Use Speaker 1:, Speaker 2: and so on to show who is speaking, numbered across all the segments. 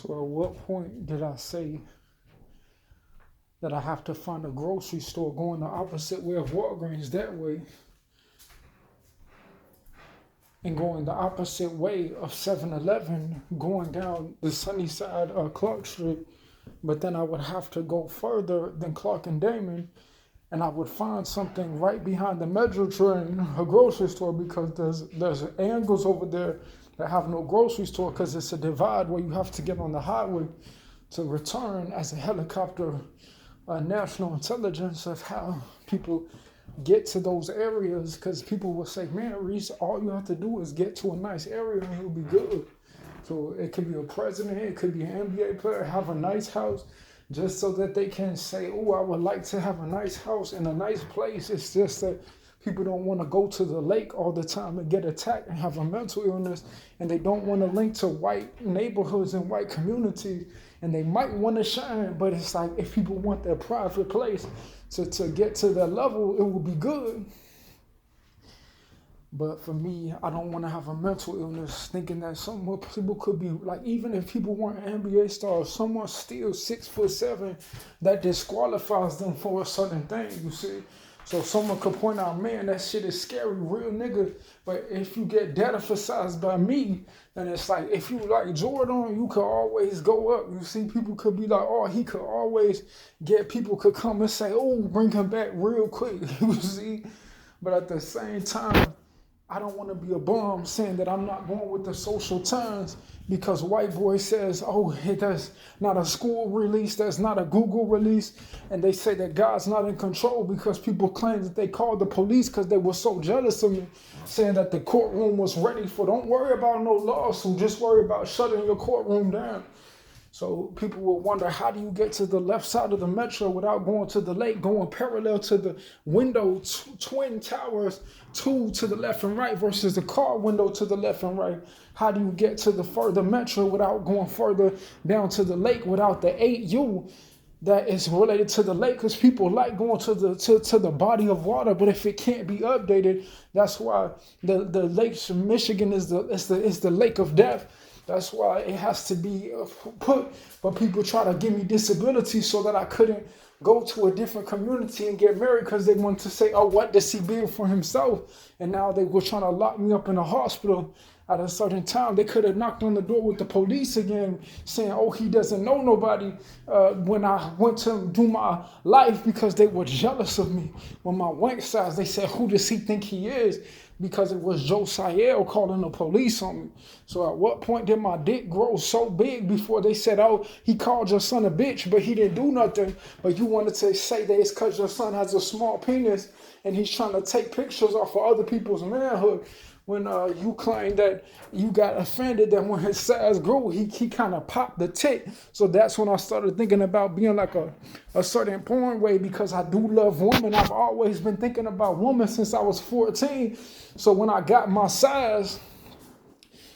Speaker 1: So at what point did I say that I have to find a grocery store going the opposite way of Walgreens that way and going the opposite way of 7-Eleven going down the sunny side of Clark Street, but then I would have to go further than Clark and Damon and I would find something right behind the metro train, a grocery store, because there's angles over there that have no grocery store because it's a divide where you have to get on the highway to return as a helicopter national intelligence of how people get to those areas, because people will say, man, Reese, all you have to do is get to a nice area and you'll be good. So it could be a president, it could be an NBA player, have a nice house, just so that they can say, oh, I would like to have a nice house in a nice place. It's just that people don't want to go to the lake all the time and get attacked and have a mental illness, and they don't want to link to white neighborhoods and white communities, and they might want to shine, but it's like if people want their private place to get to that level, it will be good. But for me, I don't want to have a mental illness thinking that some people could be like, even if people weren't NBA stars, someone still 6'7", that disqualifies them for a certain thing, you see. So someone could point out, man, that shit is scary, real nigga. But if you get that emphasized by me, then it's like, if you like Jordan, you could always go up. You see, people could be like, oh, he could always people could come and say, oh, bring him back real quick, you see. But at the same time, I don't want to be a bum saying that I'm not going with the social times because white boy says, oh, that's not a school release, that's not a Google release. And they say that God's not in control because people claim that they called the police because they were so jealous of me, saying that the courtroom was ready for, don't worry about no lawsuit, just worry about shutting your courtroom down. So people will wonder, how do you get to the left side of the metro without going to the lake, going parallel to the window, twin towers, two to the left and right versus the car window to the left and right? How do you get to the further metro without going further down to the lake without the 8U that is related to the lake? Because people like going to the body of water, but if it can't be updated, that's why the Lake Michigan is the lake of death. That's why it has to be put, but people try to give me disability so that I couldn't go to a different community and get married because they want to say, oh, what does he build for himself? And now they were trying to lock me up in a hospital at a certain time. They could have knocked on the door with the police again saying, oh, he doesn't know nobody when I went to do my life because they were jealous of me. When my wank size, they said, who does he think he is? Because it was Joe Sayel calling the police on me. So at what point did my dick grow so big before they said, oh, he called your son a bitch, but he didn't do nothing. But you wanted to say that it's because your son has a small penis and he's trying to take pictures off of other people's manhood. When you claim that you got offended that when his size grew, he kind of popped the tit. So that's when I started thinking about being like a certain porn way, because I do love women. I've always been thinking about women since I was 14. So when I got my size,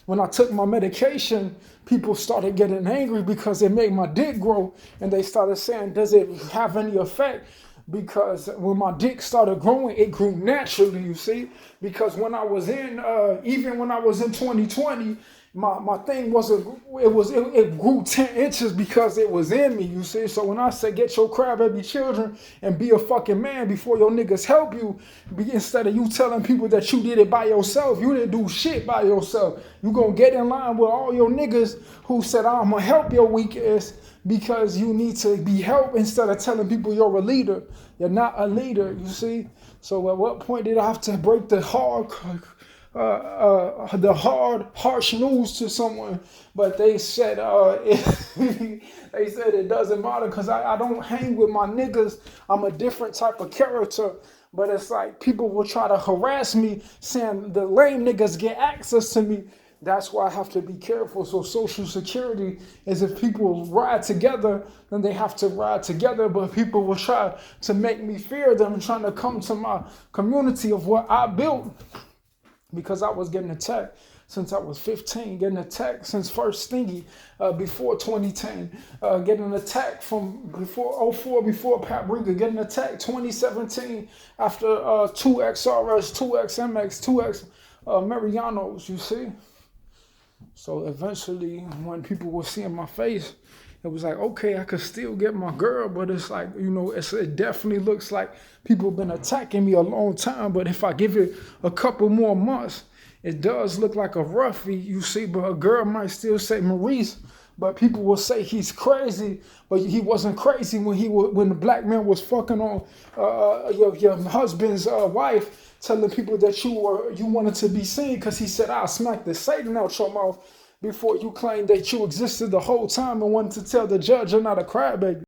Speaker 1: when I took my medication, people started getting angry because it made my dick grow. And they started saying, does it have any effect? Because when my dick started growing, it grew naturally, you see. Because when I was even when I was in 2020, my thing it grew 10 inches because it was in me, you see. So when I say get your crybaby children and be a fucking man before your niggas help you, instead of you telling people that you did it by yourself, you didn't do shit by yourself. You gonna get in line with all your niggas who said, I'm gonna help your weak ass, because you need to be helped instead of telling people you're a leader. You're not a leader, you see. So at what point did I have to break the harsh news to someone? But they said they said it doesn't matter because I don't hang with my niggas. I'm a different type of character. But it's like people will try to harass me saying the lame niggas get access to me. That's why I have to be careful. So Social Security is, if people ride together, then they have to ride together. But people will try to make me fear them, trying to come to my community of what I built, because I was getting attacked since I was 15, getting attacked since first Stingy, before 2010, getting attacked from before '04, before Paprika, getting attacked 2017 after 2XRS, 2XMX, 2X Marianos, you see. So eventually, when people were seeing my face, it was like, okay, I could still get my girl, but it's like, it definitely looks like people have been attacking me a long time. But if I give it a couple more months, it does look like a roughie, you see. But a girl might still say Maurice, but people will say he's crazy. But he wasn't crazy when the black man was fucking on your husband's wife, telling people that you wanted to be seen, because he said, I'll smack the Satan out your mouth before you claim that you existed the whole time and wanted to tell the judge you're not a crybaby.